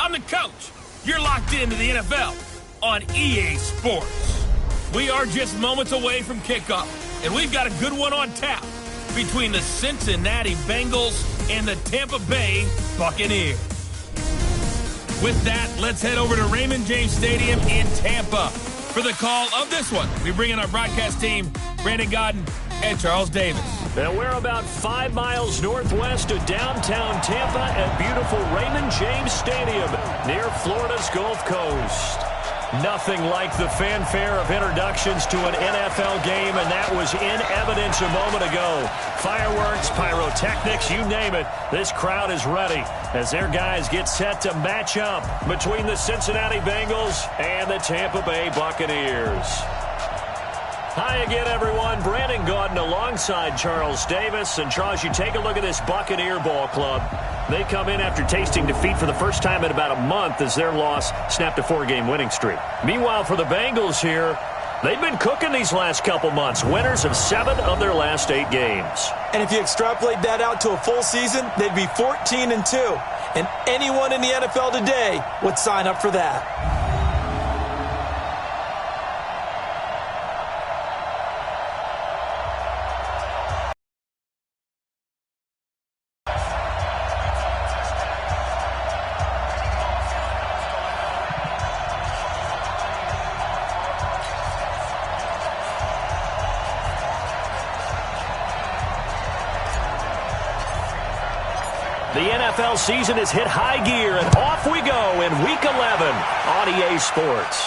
I'm the coach. You're locked into the NFL on EA Sports. We are just moments away from kickoff, and we've got a good one on tap between the Cincinnati Bengals and the Tampa Bay Buccaneers. With that, let's head over to Raymond James Stadium in Tampa for the call of this one. We bring in our broadcast team, Brandon Godden and Charles Davis. And we're about 5 miles northwest of downtown Tampa at beautiful Raymond James Stadium near Florida's Gulf Coast. Nothing like the fanfare of introductions to an NFL game, and that was in evidence a moment ago. Fireworks, pyrotechnics, you name it. This crowd is ready as their guys get set to match up between the Cincinnati Bengals and the Tampa Bay Buccaneers. Hi again, everyone. Brandon Godden alongside Charles Davis. And, Charles, you take a look at this Buccaneer ball club. They come in after tasting defeat for the first time in about a month as their loss snapped a 4-game winning streak. Meanwhile, for the Bengals here, they've been cooking these last couple months. Winners of 7 of their last 8 games. And if you extrapolate that out to a full season, they'd be 14-2. And anyone in the NFL today would sign up for that. The NFL season has hit high gear, and off we go in Week 11 on EA Sports.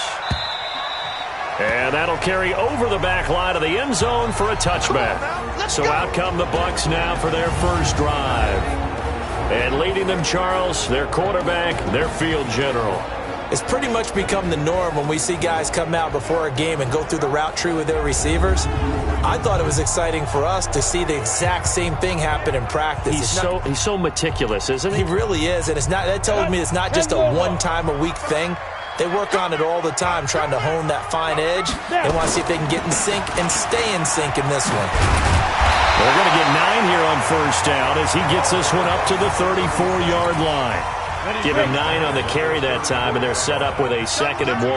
And that'll carry over the back line of the end zone for a touchback. So out come the Bucs now for their first drive. And leading them, Charles, their quarterback, their field general. It's pretty much become the norm when we see guys come out before a game and go through the route tree with their receivers. I thought it was exciting for us to see the exact same thing happen in practice. He's so meticulous, isn't he? He really is, and that tells me it's not just a one-time-a-week thing. They work on it all the time, trying to hone that fine edge. They want to see if they can get in sync and stay in sync in this one. They're going to get 9 here on first down as he gets this one up to the 34-yard line. Give him 9 on the carry that time, and they're set up with a 2nd and 1.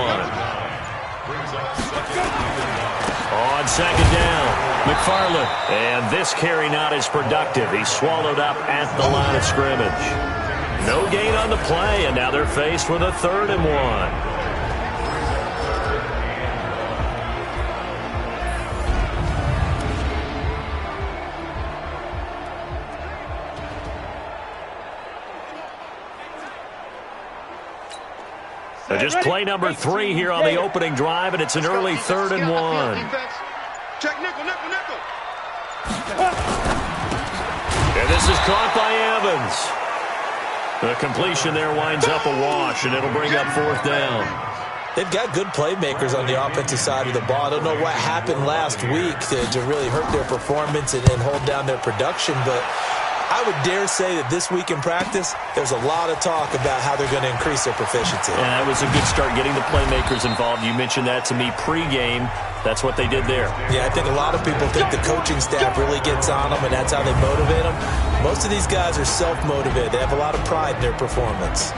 On 2nd down, McFarland. And this carry not as productive. He's swallowed up at the line of scrimmage. No gain on the play, and now they're faced with a 3rd and 1. Just play number 3 here on the opening drive, and it's an early 3rd and 1. Check nickel. And this is caught by Evans. The completion there winds up a wash, and it'll bring up 4th down. They've got good playmakers on the offensive side of the ball. I don't know what happened last week to really hurt their performance and hold down their production, but I would dare say that this week in practice, there's a lot of talk about how they're going to increase their proficiency. And that was a good start, getting the playmakers involved. You mentioned that to me pregame. That's what they did there. Yeah, I think a lot of people think the coaching staff really gets on them, and that's how they motivate them. Most of these guys are self-motivated. They have a lot of pride in their performance.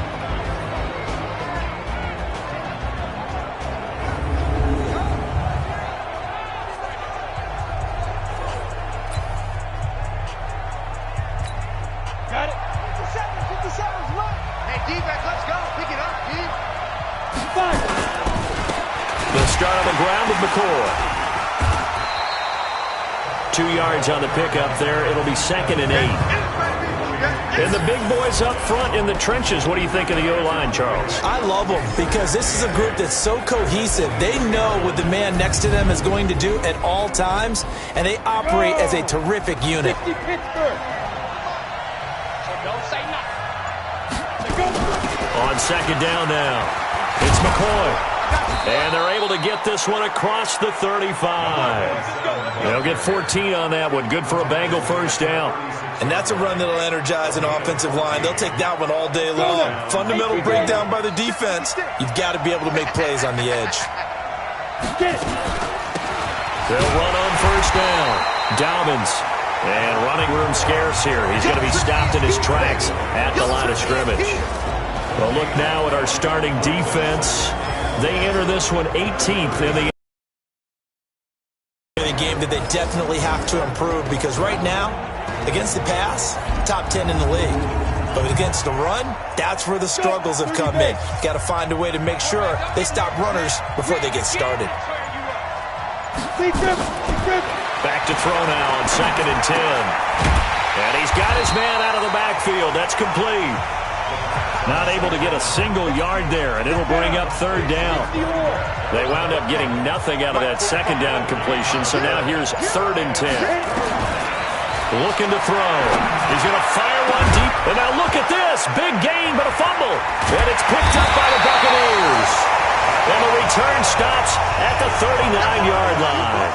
McCoy. 2 yards on the pickup there. It'll be 2nd and 8. And the big boys up front in the trenches. What do you think of the O-line, Charles? I love them because this is a group that's so cohesive. They know what the man next to them is going to do at all times, and they operate as a terrific unit. On 2nd down now, it's McCoy. And they're able to get this one across the 35. They'll get 14 on that one. Good for a Bengal first down. And that's a run that'll energize an offensive line. They'll take that one all day long. Fundamental breakdown by the defense. You've got to be able to make plays on the edge. They'll run on first down. Dobbins. And running room scarce here. He's going to be stopped in his tracks at the line of scrimmage. Well, A look now at our starting defense. They enter this one 18th in the game that they definitely have to improve, because right now, against the pass, top 10 in the league. But against the run, that's where the struggles have come in. Got to find a way to make sure they stop runners before they get started. Back to throw now on 2nd and 10. And he's got his man out of the backfield. That's complete. Not able to get a single yard there, and it'll bring up 3rd down. They wound up getting nothing out of that 2nd down completion, so now here's 3rd and 10. Looking to throw. He's going to fire one deep. And now look at this. Big gain, but a fumble. And it's picked up by the Buccaneers. And the return stops at the 39-yard line.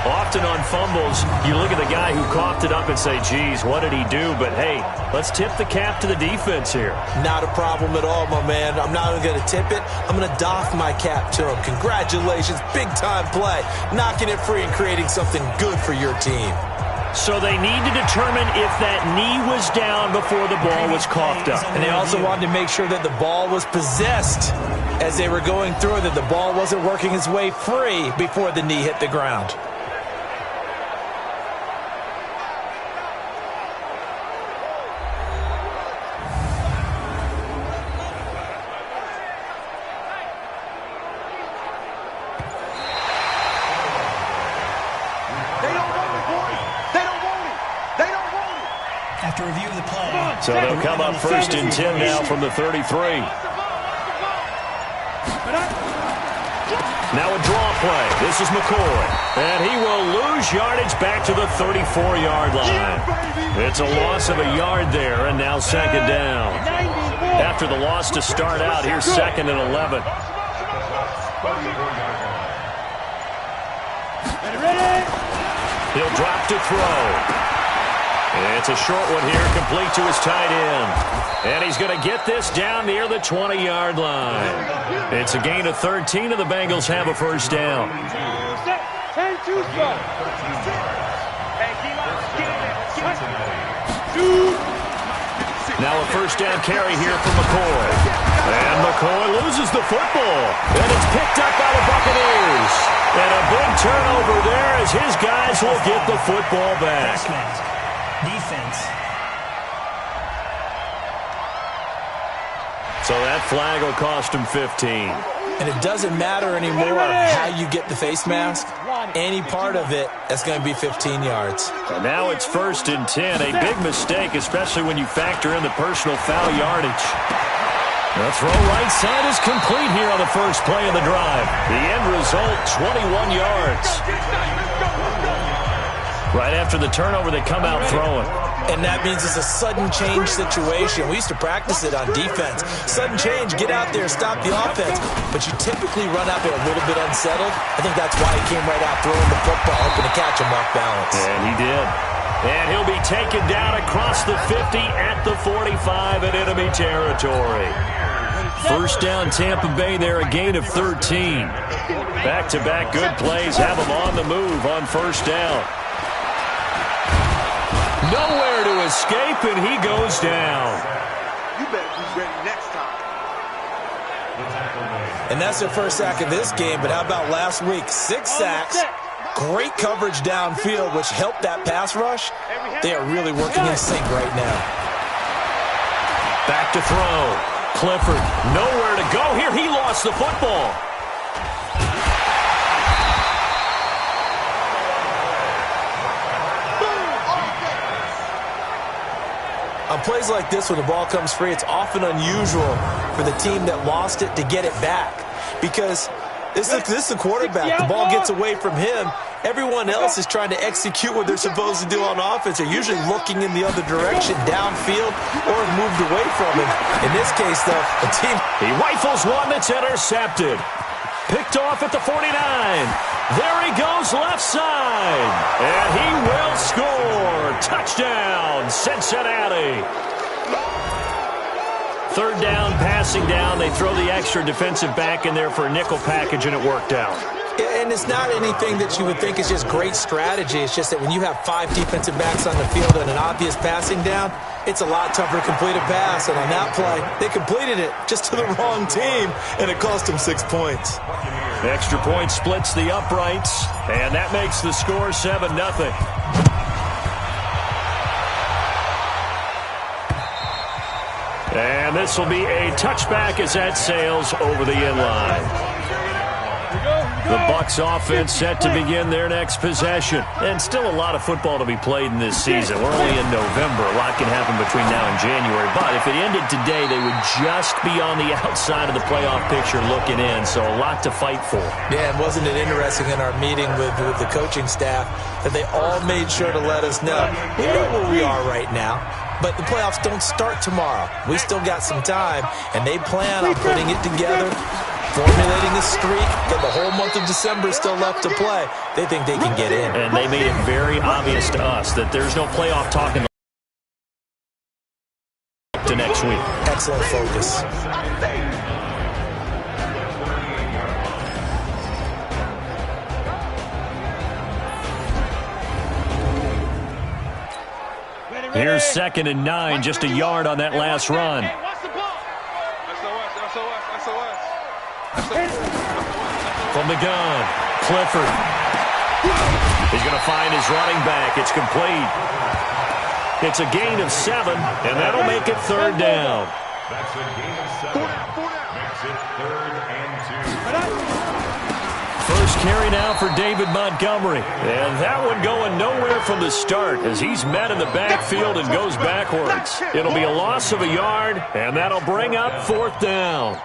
Often on fumbles, you look at the guy who coughed it up and say, geez, what did he do? But, hey, let's tip the cap to the defense here. Not a problem at all, my man. I'm not even going to tip it. I'm going to doff my cap to him. Congratulations. Big-time play. Knocking it free and creating something good for your team. So they need to determine if that knee was down before the ball was coughed up. And they also wanted to make sure that the ball was possessed as they were going through, that the ball wasn't working its way free before the knee hit the ground. After review of the play. So they'll come up 1st and 10 now from the 33. Now a draw play. This is McCoy. And he will lose yardage back to the 34-yard line. It's a loss of a yard there, and now 2nd down. After the loss to start out, here's 2nd and 11. He'll drop to throw. It's a short one here, complete to his tight end. And he's going to get this down near the 20-yard line. It's a gain of 13, and the Bengals have a 1st down. Now a 1st down carry here for McCoy. And McCoy loses the football. And it's picked up by the Buccaneers. And a big turnover there as his guys will get the football back. Defense. So that flag will cost him 15. And it doesn't matter anymore how you get the face mask. Any part of it, that's going to be 15 yards. And now it's 1st and 10. A big mistake, especially when you factor in the personal foul yardage. The throw right side is complete here on the first play of the drive. The end result, 21 yards. Right after the turnover, they come out throwing. And that means it's a sudden change situation. We used to practice it on defense. Sudden change, get out there, stop the offense. But you typically run out there a little bit unsettled. I think that's why he came right out throwing the football, hoping to catch him off balance. And he did. And he'll be taken down across the 50 at the 45 in enemy territory. 1st down, Tampa Bay there, a gain of 13. Back-to-back good plays have them on the move on 1st down. Nowhere to escape, and he goes down. You better be ready next time. And that's their first sack of this game, but how about last week? 6 sacks, great coverage downfield, which helped that pass rush. They are really working in sync right now. Back to throw. Clifford, nowhere to go here. He lost the football. On plays like this, when the ball comes free, it's often unusual for the team that lost it to get it back. Because this is the quarterback. The ball gets away from him. Everyone else is trying to execute what they're supposed to do on offense. They're usually looking in the other direction, downfield, or have moved away from him. In this case, though, the team... He rifles one that's intercepted. Picked off at the 49. There he goes left side. And he will score. Touchdown, Cincinnati. 3rd down, passing down. They throw the extra defensive back in there for a nickel package, and it worked out. Yeah, and it's not anything that you would think is just great strategy. It's just that when you have 5 defensive backs on the field and an obvious passing down, It's a lot tougher to complete a pass, and on that play, they completed it just to the wrong team, and it cost them 6 points. The extra point splits the uprights, and that makes the score 7-0. And this will be a touchback as that sails over the inline. The Bucs offense set to begin their next possession. And still a lot of football to be played in this season. We're only in November. A lot can happen between now and January. But if it ended today, they would just be on the outside of the playoff picture looking in. So a lot to fight for. Yeah, and wasn't it interesting in our meeting with the coaching staff that they all made sure to let us know, we know where we are right now. But the playoffs don't start tomorrow. We still got some time, and they plan on putting it together, formulating a streak, and the whole month of December is still left to play. They think they can get in. And they made it very obvious to us that there's no playoff talk in to next week. Excellent focus. Here's 2nd and 9, just a yard on that last run. From the gun, Clifford. He's going to find his running back. It's complete. It's a gain of 7, and that'll make it 3rd down. That's a gain of 7. Makes it 3rd and 2. First carry now for David Montgomery. And that one going nowhere from the start as he's met in the backfield and goes backwards. It'll be a loss of a yard, and that'll bring up 4th down.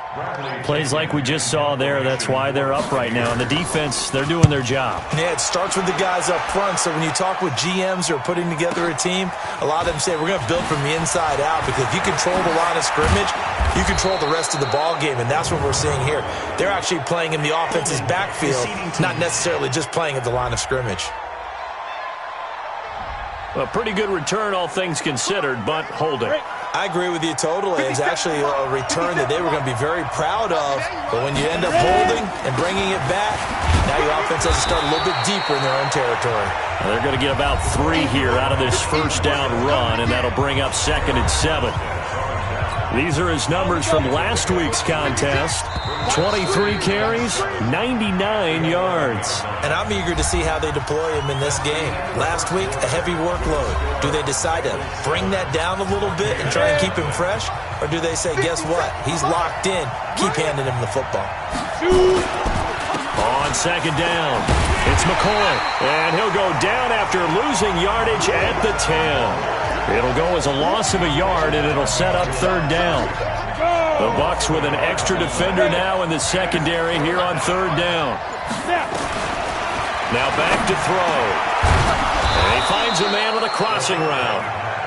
Plays like we just saw there, that's why they're up right now. And the defense, they're doing their job. Yeah, it starts with the guys up front. So when you talk with GMs who are putting together a team, a lot of them say we're going to build from the inside out, because if you control the line of scrimmage, you control the rest of the ball game, and that's what we're seeing here. They're actually playing in the offense's backfield, not necessarily just playing at the line of scrimmage. A pretty good return, all things considered, but holding. I agree with you totally. It's actually a return that they were going to be very proud of, but when you end up holding and bringing it back, now your offense has to start a little bit deeper in their own territory. They're going to get about 3 here out of this first down run, and that'll bring up 2nd and 7. These are his numbers from last week's contest. 23 carries, 99 yards. And I'm eager to see how they deploy him in this game. Last week, a heavy workload. Do they decide to bring that down a little bit and try and keep him fresh? Or do they say, guess what? He's locked in. Keep handing him the football. On 2nd down, it's McCoy. And he'll go down after losing yardage at the 10. It'll go as a loss of a yard, and it'll set up 3rd down. The Bucs with an extra defender now in the secondary here on 3rd down. Now back to throw. And he finds a man with a crossing route.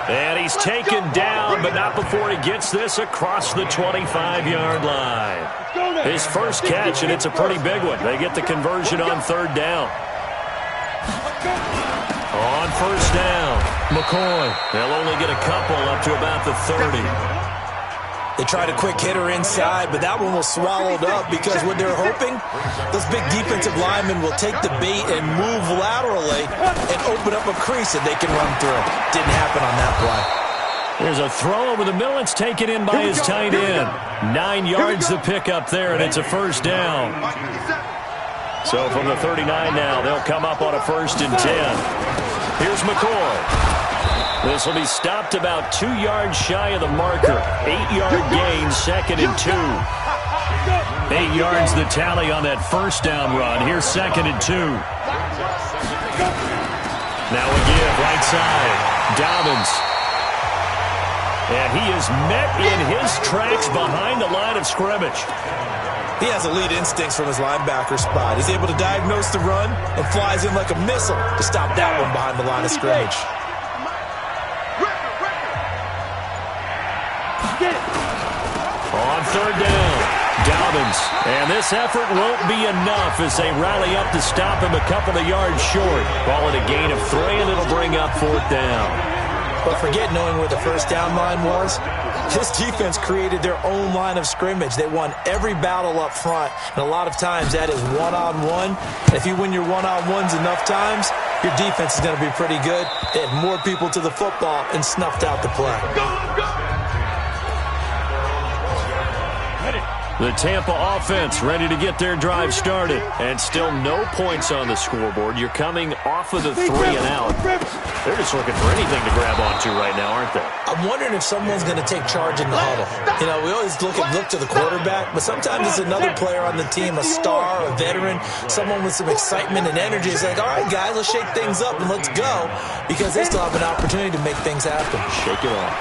And he's taken down, but not before he gets this across the 25-yard line. His first catch, and it's a pretty big one. They get the conversion on 3rd down. On 1st down, McCoy. They'll only get a couple up to about the 30. They tried a quick hitter inside, but that one was swallowed up because what they're hoping, those big defensive linemen will take the bait and move laterally and open up a crease that they can run through. Didn't happen on that play. There's a throw over the middle. It's taken in by his tight end. 9 yards the pickup there, and it's a 1st down. So from the 39 now, they'll come up on a 1st and 10. Here's McCoy. This will be stopped about 2 yards shy of the marker. 8-yard gain, 2nd and 2. 8 yards the tally on that 1st down run. Here's 2nd and 2. Now a give, right side. Dobbins. And he is met in his tracks behind the line of scrimmage. He has elite instincts from his linebacker spot. He's able to diagnose the run and flies in like a missile to stop that one behind the line of scrimmage. On 3rd down, Dobbins. And this effort won't be enough as they rally up to stop him a couple of yards short. Call it a gain of 3, and it'll bring up 4th down. But forget knowing where the first down line was. This defense created their own line of scrimmage. They won every battle up front, and a lot of times that is one-on-one. If you win your one-on-ones enough times, your defense is going to be pretty good. They had more people to the football and snuffed out the play. The Tampa offense ready to get their drive started. And still no points on the scoreboard. You're coming off of the 3 and out. They're just looking for anything to grab onto right now, aren't they? I'm wondering if someone's going to take charge in the huddle. You know, we always look to the quarterback, but sometimes it's another player on the team, a star, a veteran, someone with some excitement and energy. It's like, all right, guys, let's shake things up and let's go, because they still have an opportunity to make things happen. Shake it off.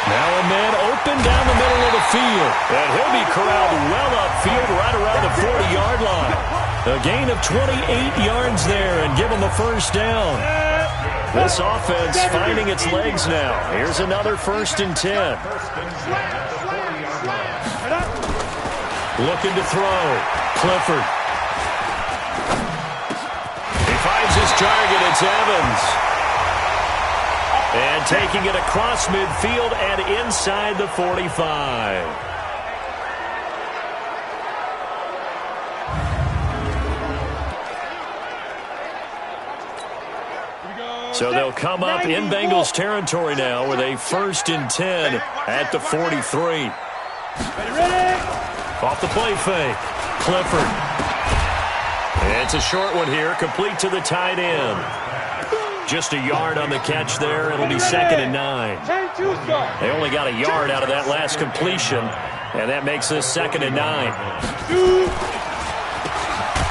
Now a man open down the middle of the field. And he'll be corralled well upfield right around the 40-yard line. A gain of 28 yards there and give him a first down. This offense finding its legs now. Here's another 1st and 10. Looking to throw. Clifford. He finds his target. It's Evans. And taking it across midfield and inside the 45. So they'll come up in Bengals territory now with a 1st and 10 at the 43. Off the play fake. Clifford. It's a short one here, complete to the tight end. Just a yard on the catch there. It'll be 2nd and 9. They only got a yard out of that last completion, and that makes this 2nd and 9.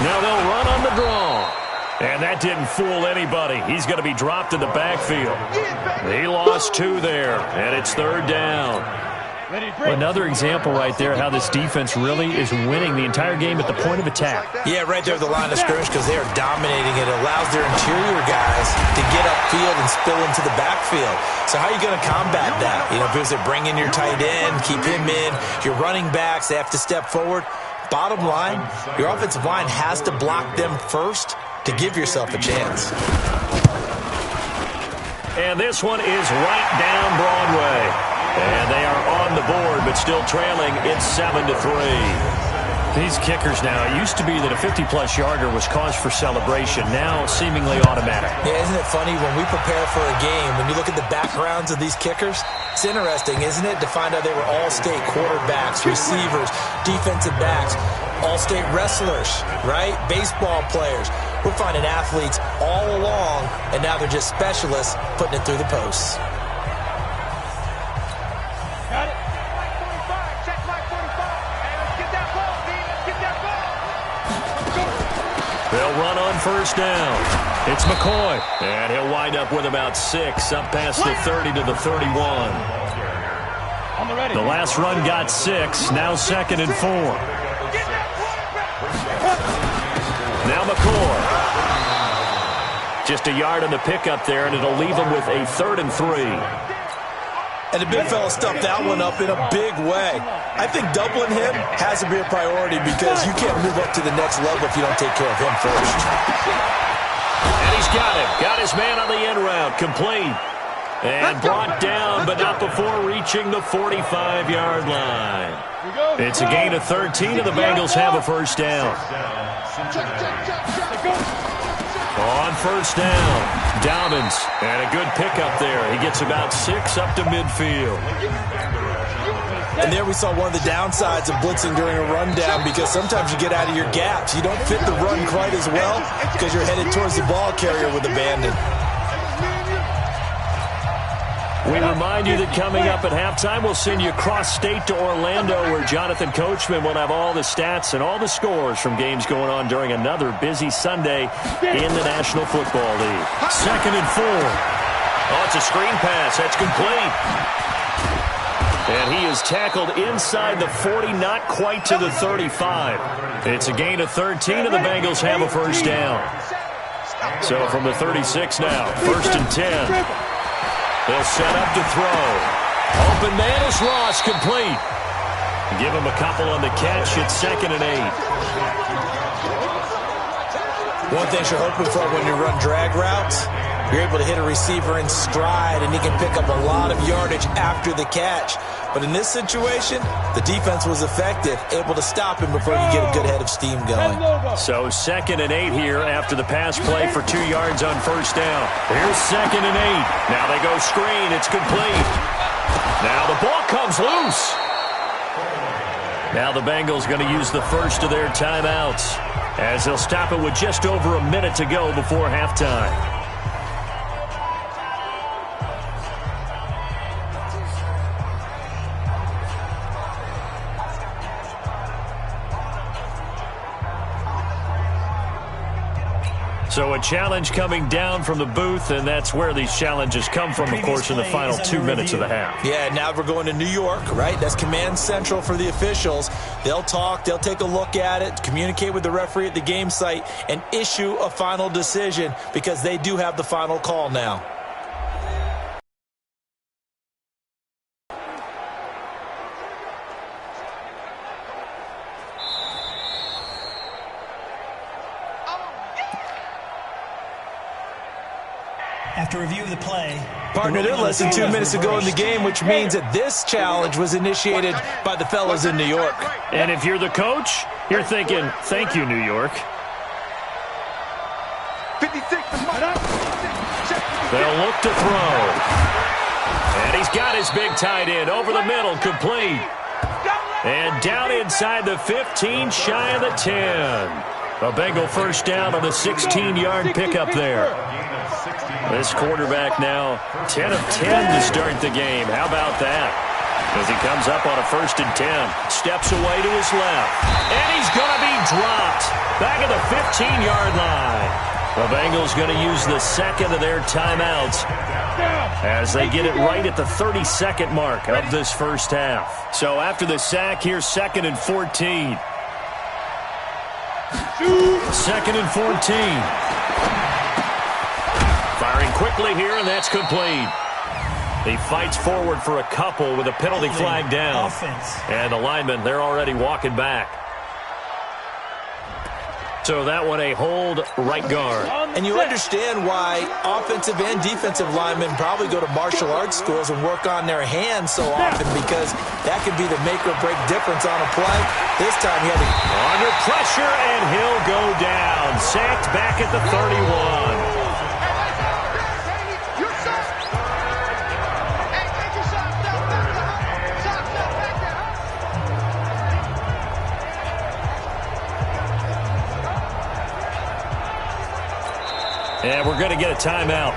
Now they'll run on the draw. And that didn't fool anybody. He's going to be dropped in the backfield. He lost 2 there, and it's 3rd down. Another example right there how this defense really is winning the entire game at the point of attack. Yeah, right there at the line of scrimmage, because they are dominating it. It allows their interior guys to get upfield and spill into the backfield. So how are you going to combat that? You know, because they bring in your tight end, keep him in. Your running backs, they have to step forward. Bottom line, your offensive line has to block them first to give yourself a chance. And this one is right down Broadway. And they are on the board, but still trailing. It's 7-3. These kickers now, it used to be that a 50-plus yarder was cause for celebration. Now, seemingly automatic. Yeah, isn't it funny when we prepare for a game, when you look at the backgrounds of these kickers, it's interesting, isn't it, to find out they were all-state quarterbacks, receivers, defensive backs, all-state wrestlers, right? Baseball players. We're finding athletes all along, and now they're just specialists putting it through the posts. They'll run on 1st down. It's McCoy. And he'll wind up with about 6, up past the 30 to the 31. The last run got 6, now 2nd and 4. Now McCoy. Just a yard on the pickup there, and it'll leave him with a 3rd and 3. And the big fella stuffed that one up in a big way. I think doubling him has to be a priority, because you can't move up to the next level if you don't take care of him first. And he's got him. Got his man on the end route. Complete. And brought down, but not before reaching the 45-yard line. It's a gain of 13, and the Bengals have a 1st down. On 1st down, Dobbins, and a good pickup there. He gets about 6 up to midfield. And there we saw one of the downsides of blitzing during a rundown, because sometimes you get out of your gaps. You don't fit the run quite as well because you're headed towards the ball carrier with abandon. We remind you that coming up at halftime, we'll send you cross-state to Orlando, where Jonathan Coachman will have all the stats and all the scores from games going on during another busy Sunday in the National Football League. 2nd and 4. Oh, it's a screen pass. That's complete. And he is tackled inside the 40, not quite to the 35. It's a gain of 13, and the Bengals have a 1st down. So from the 36 now, 1st and 10. They'll set up to throw. Open man is Ross, complete. Give him a couple on the catch. It's 2nd and 8. One thing you're hoping for when you run drag routes, You're able to hit a receiver in stride, and he can pick up a lot of yardage after the catch. But in this situation, the defense was effective, able to stop him before he could get a good head of steam going. So 2nd and 8 here after the pass play for 2 yards on first down. Here's 2nd and 8. Now they go screen. It's complete. Now the ball comes loose. Now the Bengals going to use the first of their timeouts as they'll stop it with just over a minute to go before halftime. So a challenge coming down from the booth, and that's where these challenges come from, of course, in the final 2 minutes of the half. Yeah, now we're going to New York, right? That's command central for the officials. They'll talk, they'll take a look at it, communicate with the referee at the game site, and issue a final decision because they do have the final call now. After review of the play, Partner, they're less than 2 minutes to go in the game, which means that this challenge was initiated by the fellas in New York. And if you're the coach, you're thinking, thank you, New York. 56. They'll look to throw. And he's got his big tight end over the middle, complete. And down inside the 15, shy of the 10. A Bengal first down on the 16-yard pickup there. This quarterback now 10 of 10 to start the game. How about that? As he comes up on a 1st and 10. Steps away to his left. And he's going to be dropped back at the 15-yard line. The Bengals going to use the 2nd of their timeouts as they get it right at the 32nd mark of this first half. So after the sack, here's 2nd and 14. 2nd and 14. Firing quickly here, and that's complete. He fights forward for a couple with a penalty flag down. And the linemen, they're already walking back. So that one a hold right guard. And you understand why offensive and defensive linemen probably go to martial arts schools and work on their hands so often, because that could be the make or break difference on a play. This time he had to... Under pressure, and he'll go down. Sacked back at the 31. And we're going to get a timeout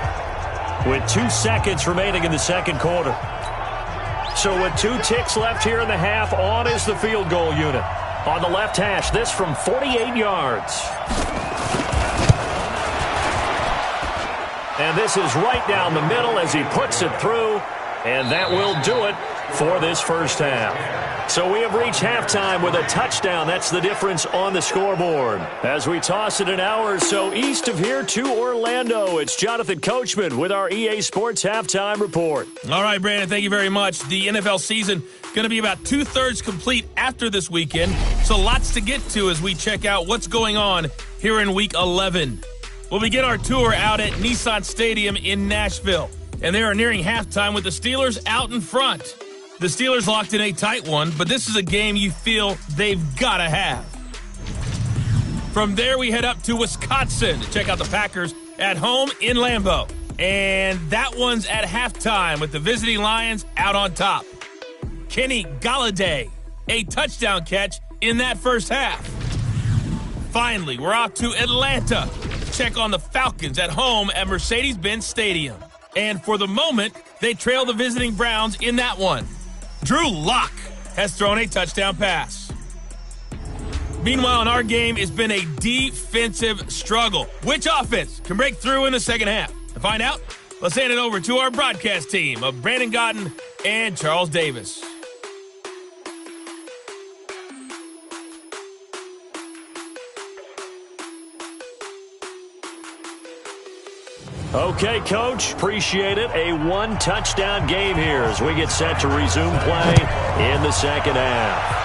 with 2 seconds remaining in the second quarter. So with 2 ticks left here in the half, on is the field goal unit. On the left hash, this from 48 yards. And this is right down the middle as he puts it through. And that will do it for this first half. So we have reached halftime with a touchdown. That's the difference on the scoreboard. As we toss it an hour or so east of here to Orlando, it's Jonathan Coachman with our EA Sports Halftime Report. All right, Brandon, thank you very much. The NFL season going to be about 2/3 complete after this weekend, so lots to get to as we check out what's going on here in Week 11. We'll begin our tour out at Nissan Stadium in Nashville, and they are nearing halftime with the Steelers out in front. The Steelers locked in a tight one, but this is a game you feel they've got to have. From there, we head up to Wisconsin to check out the Packers at home in Lambeau. And that one's at halftime with the visiting Lions out on top. Kenny Golladay, a touchdown catch in that first half. Finally, we're off to Atlanta to check on the Falcons at home at Mercedes-Benz Stadium. And for the moment, they trail the visiting Browns in that one. Drew Lock has thrown a touchdown pass. Meanwhile, in our game, it's been a defensive struggle. Which offense can break through in the second half? To find out, let's hand it over to our broadcast team of Brandon Gotten and Charles Davis. Okay, Coach, appreciate it. A one-touchdown game here as we get set to resume play in the second half.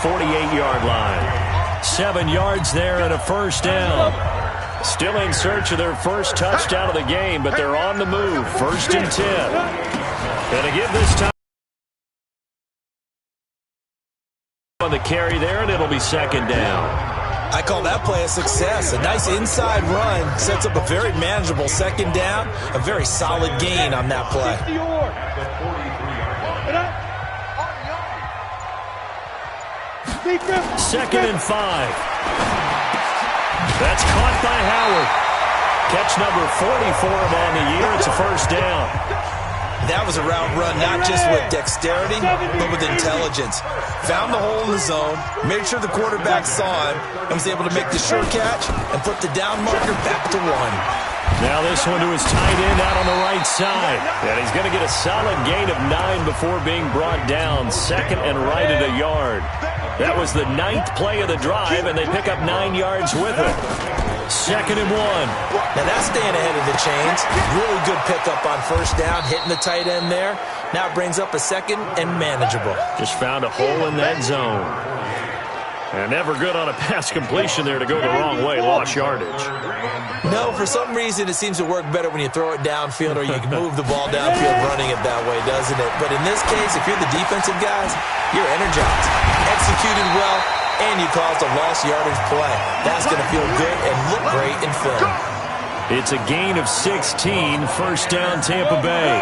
48-yard line. 7 yards there and a first down. Still in search of their first touchdown of the game, but they're on the move. 1st and 10. Going to give this time on the carry there, and it'll be 2nd down. I call that play a success. A nice inside run sets up a very manageable 2nd down. A very solid gain on that play. 2nd and 5. That's caught by Howard. Catch number 40 for him on the year. It's a first down. That was a route run, not just with dexterity, but with intelligence. Found the hole in the zone, made sure the quarterback saw him, and was able to make the sure catch and put the down marker back to 1. Now this one to his tight end out on the right side. And he's going to get a solid gain of 9 before being brought down. 2nd and right at a yard. That was the 9th play of the drive, and they pick up 9 yards with it. 2nd and 1. Now that's staying ahead of the chains. Really good pickup on first down, hitting the tight end there. Now it brings up a 2nd and manageable. Just found a hole in that zone. And never good on a pass completion there to go the wrong way. Lost yardage. No, for some reason it seems to work better when you throw it downfield or you can move the ball downfield running it that way, doesn't it? But in this case, if you're the defensive guys, you're energized, executed well, and you caused a lost yardage play. That's going to feel good and look great in film. It's a gain of 16, first down Tampa Bay.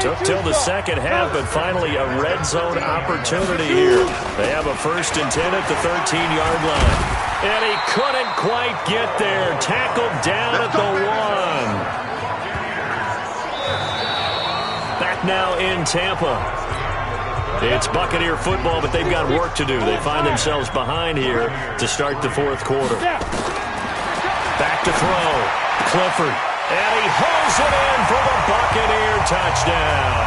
Took till the second half, but finally a red zone opportunity here. They have a 1st and 10 at the 13-yard line. And he couldn't quite get there. Tackled down at the 1. Back now in Tampa. It's Buccaneer football, but they've got work to do. They find themselves behind here to start the 4th quarter. Back to throw. Clifford. And he hauls it in for the Buccaneer touchdown.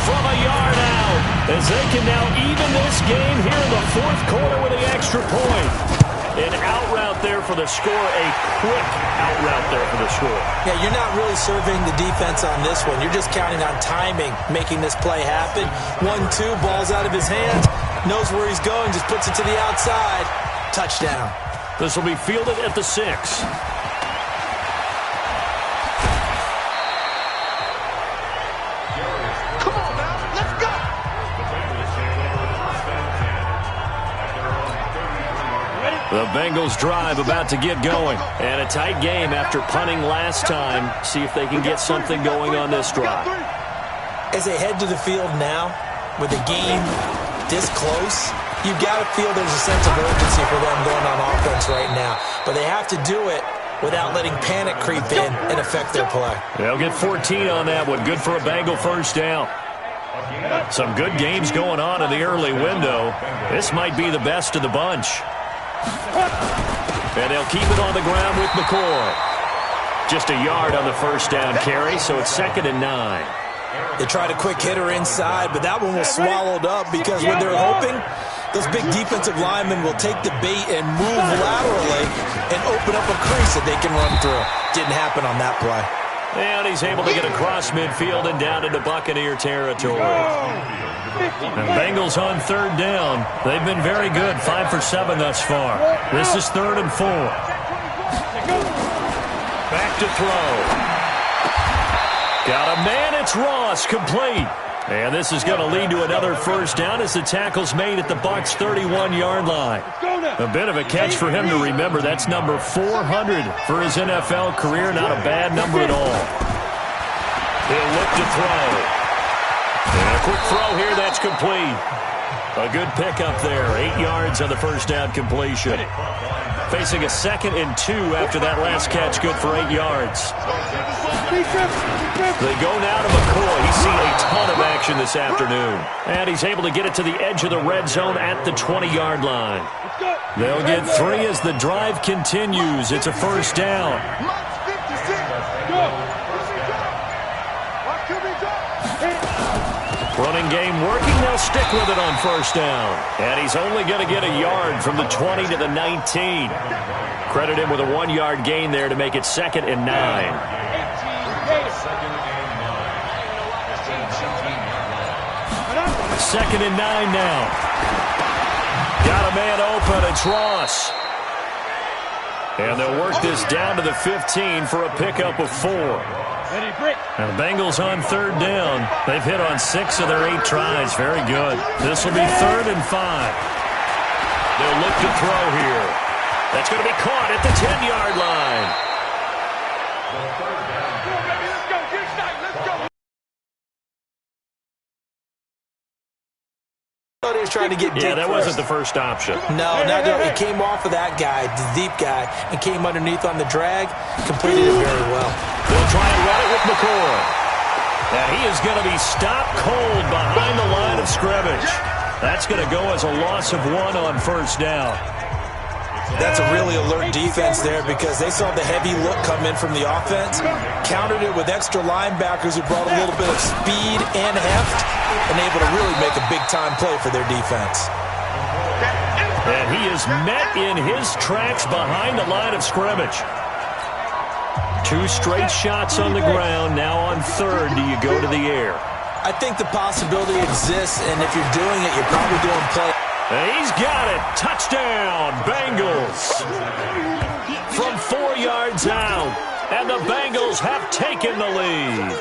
From a yard out, as they can now even this game here in the 4th quarter with the extra point. An out route there for the score, a quick out route there for the score. Yeah, you're not really serving the defense on this one. You're just counting on timing, making this play happen. 1-2, ball's out of his hands, knows where he's going, just puts it to the outside. Touchdown. This will be fielded at the 6. The Bengals drive about to get going. And a tight game after punting last time. See if they can get something going on this drive. As they head to the field now, with a game this close, you've got to feel there's a sense of urgency for them going on offense right now. But they have to do it without letting panic creep in and affect their play. They'll get 14 on that one. Good for a Bengal first down. Some good games going on in the early window. This might be the best of the bunch. And they'll keep it on the ground with McCoy. Just a yard on the first down carry, so it's 2nd and 9. They tried a quick hitter inside, but that one was swallowed up because when they're hoping, those big defensive linemen will take the bait and move laterally and open up a crease that they can run through. Didn't happen on that play. And he's able to get across midfield and down into Buccaneer territory. And Bengals on 3rd down. They've been very good, 5 for 7 thus far. This is 3rd and 4. Back to throw. Got a man, it's Ross, complete. And this is going to lead to another first down as the tackle's made at the Bucs' 31-yard line. A bit of a catch for him to remember. That's number 400 for his NFL career. Not a bad number at all. He'll look to throw. And a quick throw here, that's complete. A good pickup there. 8 yards on the first down completion. Facing a 2nd and 2 after that last catch. Good for 8 yards. They go now to McCoy. He's seen a ton of action this afternoon. And he's able to get it to the edge of the red zone at the 20-yard line. They'll get 3 as the drive continues. It's a first down. Running game working. They'll stick with it on first down. And he's only going to get a yard from the 20 to the 19. Credit him with a 1-yard gain there to make it 2nd and 9. 2nd and 9 now. Got a man open. It's Ross. And they'll work this down to the 15 for a pickup of 4. Now the Bengals on 3rd down. They've hit on 6 of their 8 tries. Very good. This will be 3rd and 5. They'll look to throw here. That's going to be caught at the 10-yard line. He was trying to get deep. Yeah, that wasn't the first option. No, he came off of that guy, the deep guy, and came underneath on the drag. Completed it very well. They'll try and run it with McCoy. And he is going to be stopped cold behind the line of scrimmage. That's going to go as a loss of 1 on 1st down. That's a really alert defense there because they saw the heavy look come in from the offense, countered it with extra linebackers who brought a little bit of speed and heft, and able to really make a big-time play for their defense. And he is met in his tracks behind the line of scrimmage. 2 straight shots on the ground. Now on 3rd, do you go to the air? I think the possibility exists, and if you're doing it, you're probably doing play. And he's got it. Touchdown, Bengals. From 4 yards out. And the Bengals have taken the lead.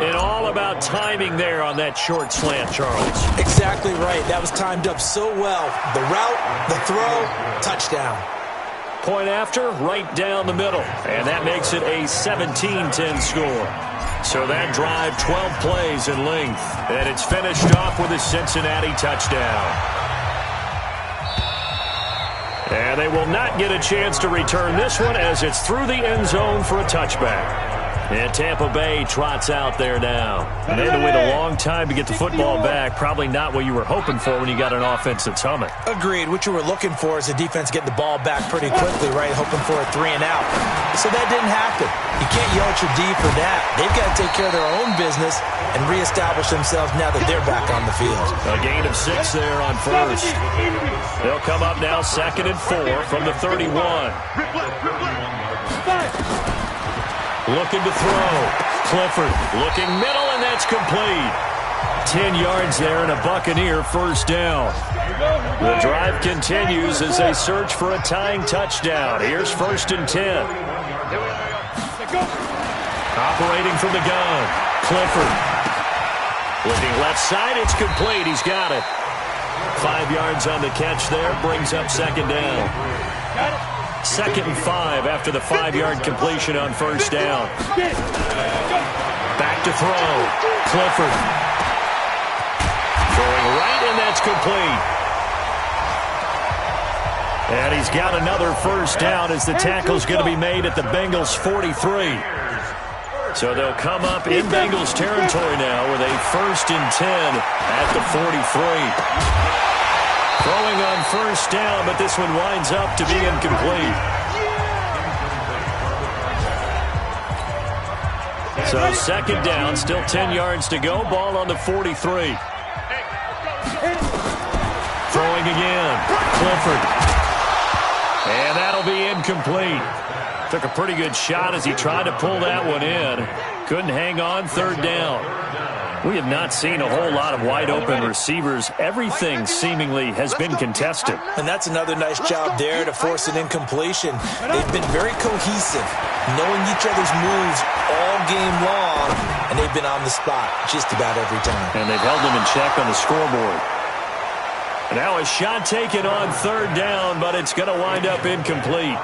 And all about timing there on that short slant, Charles. Exactly right. That was timed up so well. The route, the throw, touchdown. Point after, right down the middle. And that makes it a 17-10 score. So that drive, 12 plays in length. And it's finished off with a Cincinnati touchdown. And they will not get a chance to return this one as it's through the end zone for a touchback. And Tampa Bay trots out there now. And they had to wait a long time to get the football back. Probably not what you were hoping for when you got an offense that's humming. Agreed. What you were looking for is the defense getting the ball back pretty quickly, right? Hoping for a 3 and out. So that didn't happen. You can't yell at your D for that. They've got to take care of their own business and reestablish themselves now that they're back on the field. A gain of 6 there on 1st. They'll come up now 2nd and 4 from the 31. Looking to throw. Clifford looking middle, and that's complete. 10 yards there and a Buccaneer 1st down. The drive continues as they search for a tying touchdown. Here's 1st and 10. Operating from the gun. Clifford. Looking left side, it's complete. He's got it. 5 yards on the catch there, brings up 2nd down. 2nd and 5 after the 5-yard completion on 1st down. Back to throw. Clifford. Throwing right, and that's complete. And he's got another 1st down as the tackle's going to be made at the Bengals 43. So they'll come up in Bengals territory now with a 1st and 10 at the 43. Throwing on 1st down, but this one winds up to be incomplete. So 2nd down, still 10 yards to go. Ball on the 43. Throwing again. Clifford. And that'll be incomplete. Took a pretty good shot as he tried to pull that one in. Couldn't hang on. 3rd down. We have not seen a whole lot of wide-open receivers. Everything seemingly has been contested. And that's another nice job there to force an incompletion. They've been very cohesive, knowing each other's moves all game long, and they've been on the spot just about every time. And they've held them in check on the scoreboard. Now a shot taken on 3rd down, but it's going to wind up incomplete.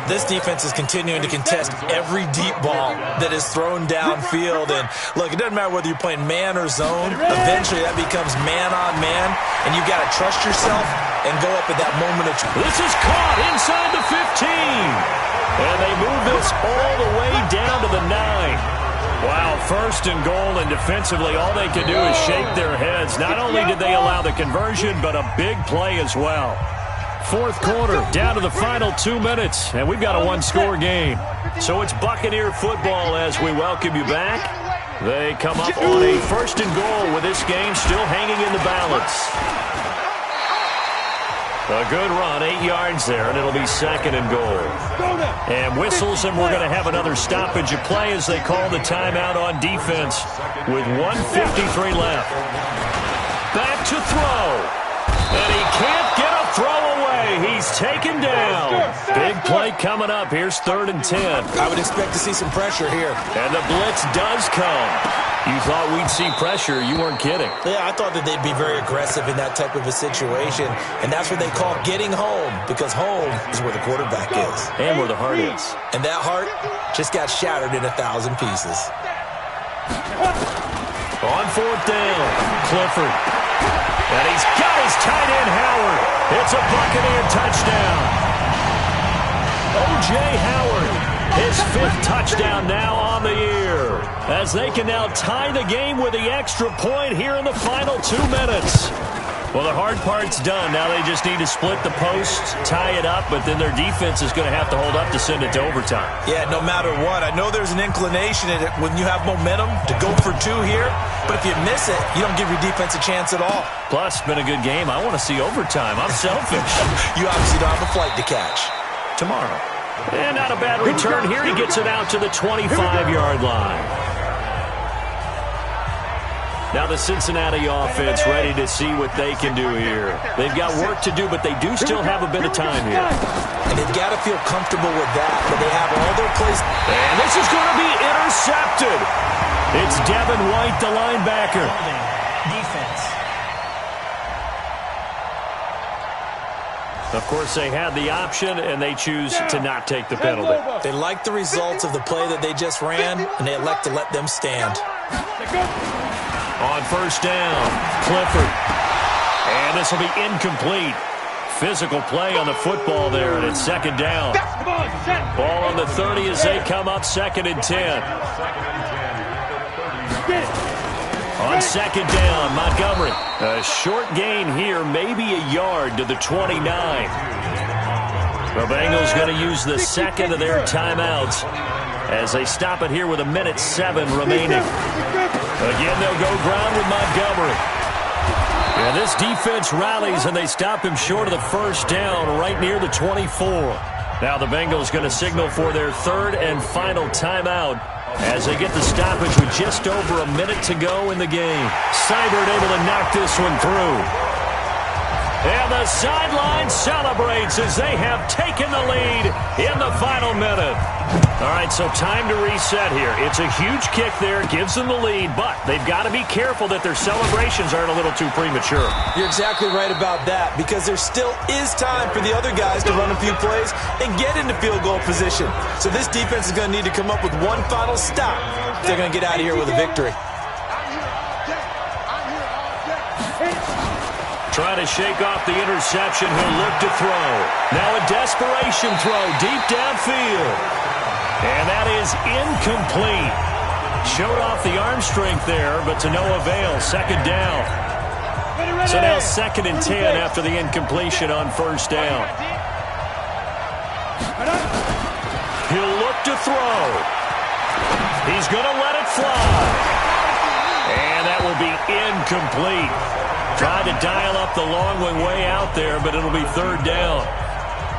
This defense is continuing to contest every deep ball that is thrown downfield. And look, it doesn't matter whether you're playing man or zone. Eventually that becomes man on man, and you've got to trust yourself and go up at that moment of truth. This is caught inside the 15. And they move this all the way down to the 9. Wow, 1st and goal, and defensively all they can do is shake their heads. Not only did they allow the conversion, but a big play as well. 4th quarter, down to the final 2 minutes, and we've got a 1-score game. So it's Buccaneer football as we welcome you back. They come up on a 1st and goal with this game still hanging in the balance. A good run, 8 yards there, and it'll be 2nd and goal. And whistles, and we're going to have another stoppage of play as they call the timeout on defense with 1:53 left. Back to throw. And he can't get a throw away. He's taken down. Big play coming up. Here's 3rd and 10. I would expect to see some pressure here. And the blitz does come. You thought we'd see pressure. You weren't kidding. Yeah, I thought that they'd be very aggressive in that type of a situation, and that's what they call getting home, because home is where the quarterback is. And where the heart is. And that heart just got shattered in 1,000 pieces. On 4th down, Clifford. And he's got his tight end, Howard. It's a Buccaneer touchdown. O.J. Howard, his 5th touchdown now on the year, as they can now tie the game with the extra point here in the final 2 minutes. Well, the hard part's done. Now they just need to split the posts, tie it up, but then their defense is going to have to hold up to send it to overtime. Yeah, no matter what. I know there's an inclination in it when you have momentum to go for 2 here, but if you miss it, you don't give your defense a chance at all. Plus, it's been a good game. I want to see overtime. I'm selfish. You obviously don't have a flight to catch. Tomorrow. And not a bad return here. He gets it out to the 25-yard line. Now the Cincinnati offense ready to see what they can do here. They've got work to do, but they do still have a bit of time here. And they've got to feel comfortable with that, but they have all their plays. And this is going to be intercepted. It's Devin White, the linebacker. Defense. Of course, they had the option, and they choose to not take the penalty. They like the results of the play that they just ran, and they elect to let them stand. On 1st down, Clifford. And this will be incomplete. Physical play on the football there, and it's 2nd down. Ball on the 30 as they come up 2nd and 10. On 2nd down, Montgomery. A short gain here, maybe a yard to the 29. The Bengals going to use the 2nd of their timeouts as they stop it here with 1:07 remaining. Again, they'll go ground with Montgomery. And this defense rallies, and they stop him short of the 1st down right near the 24. Now the Bengals going to signal for their 3rd and final timeout as they get the stoppage with just over a minute to go in the game. Seibert able to knock this one through. And the sideline celebrates as they have taken the lead in the final minute. All right, so time to reset here. It's a huge kick there, gives them the lead, but they've got to be careful that their celebrations aren't a little too premature. You're exactly right about that, because there still is time for the other guys to run a few plays and get into field goal position. So this defense is going to need to come up with one final stop if they're going to get out of here with a victory. Trying to shake off the interception. He'll look to throw. Now a desperation throw deep downfield. And that is incomplete. Showed off the arm strength there, but to no avail. 2nd down. So now 2nd and 10 after the incompletion on 1st down. He'll look to throw. He's going to let it fly. And that will be incomplete. Tried to dial up the long one way out there, but it'll be 3rd down.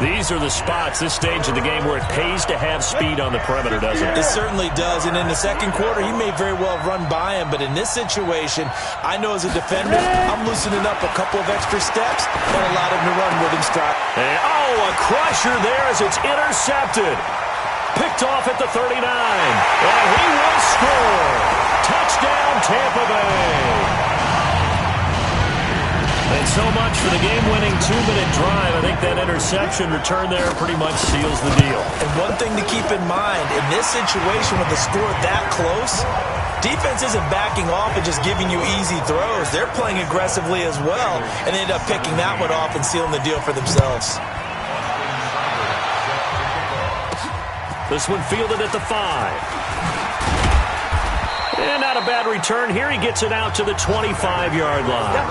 These are the spots, this stage of the game, where it pays to have speed on the perimeter, doesn't it? It certainly does, and in the 2nd quarter, he may very well run by him, but in this situation, I know as a defender, I'm loosening up a couple of extra steps that allowed him to run with him stride. And, a crusher there as it's intercepted. Picked off at the 39, and he will score. Touchdown, Tampa Bay. And so much for the game-winning 2-minute drive. I think that interception return there pretty much seals the deal. And one thing to keep in mind, in this situation with the score that close, defense isn't backing off and just giving you easy throws. They're playing aggressively as well, and they end up picking that one off and sealing the deal for themselves. This one fielded at the 5. And not a bad return here. He gets it out to the 25-yard line.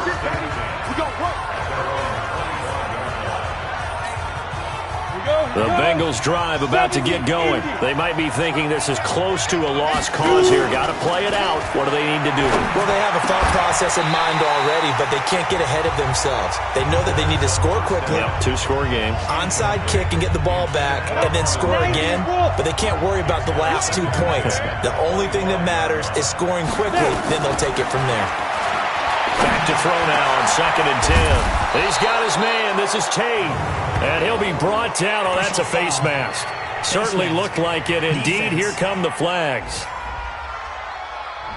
The Bengals drive about to get going. They might be thinking this is close to a lost cause here. Got to play it out. What do they need to do? Well, they have a thought process in mind already, but they can't get ahead of themselves. They know that they need to score quickly. Yep, two-score game. Onside kick and get the ball back and then score again, but they can't worry about the last 2 points. The only thing that matters is scoring quickly, then they'll take it from there. Back to throw now on 2nd and 10. He's got his man. This is Tate. And he'll be brought down. Oh, that's a face mask. Certainly looked like it. Indeed, here come the flags.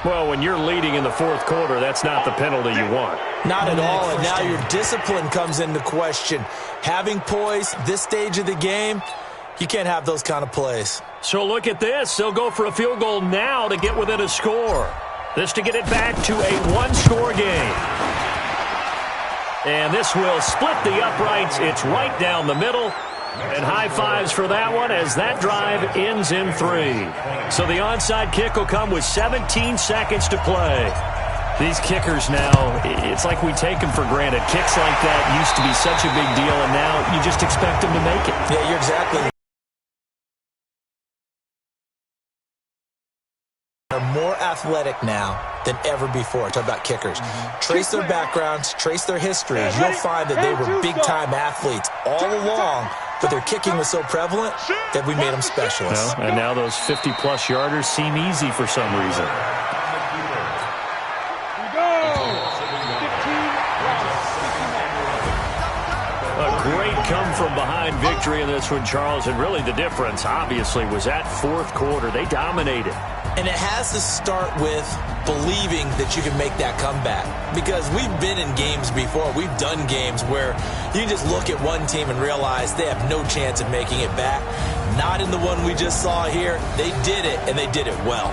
Well, when you're leading in the 4th quarter, that's not the penalty you want. Not at all, and now your discipline comes into question. Having poise this stage of the game, you can't have those kind of plays. So look at this. They'll go for a field goal now to get within a score. This to get it back to a one-score game. And this will split the uprights. It's right down the middle. And high fives for that one as that drive ends in 3. So the onside kick will come with 17 seconds to play. These kickers now, it's like we take them for granted. Kicks like that used to be such a big deal, and now you just expect them to make it. Yeah, you're exactly right. Are more athletic now than ever before. Talk about kickers. Trace their backgrounds, trace their histories. You'll find that they were big-time athletes all along, but their kicking was so prevalent that we made them specialists. Well, and now those 50-plus yarders seem easy for some reason. A great come-from-behind victory in this one, Charles, and really the difference, obviously, was that 4th quarter. They dominated. And it has to start with believing that you can make that comeback. Because we've been in games before. We've done games where you can just look at one team and realize they have no chance of making it back. Not in the one we just saw here. They did it, and they did it well.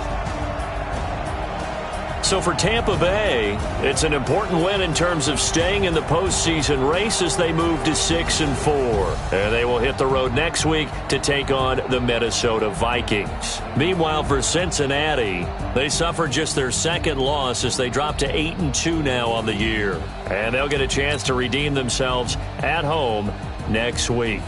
So for Tampa Bay, it's an important win in terms of staying in the postseason race as they move to 6-4. And they will hit the road next week to take on the Minnesota Vikings. Meanwhile, for Cincinnati, they suffered just their 2nd loss as they drop to 8-2 now on the year. And they'll get a chance to redeem themselves at home next week.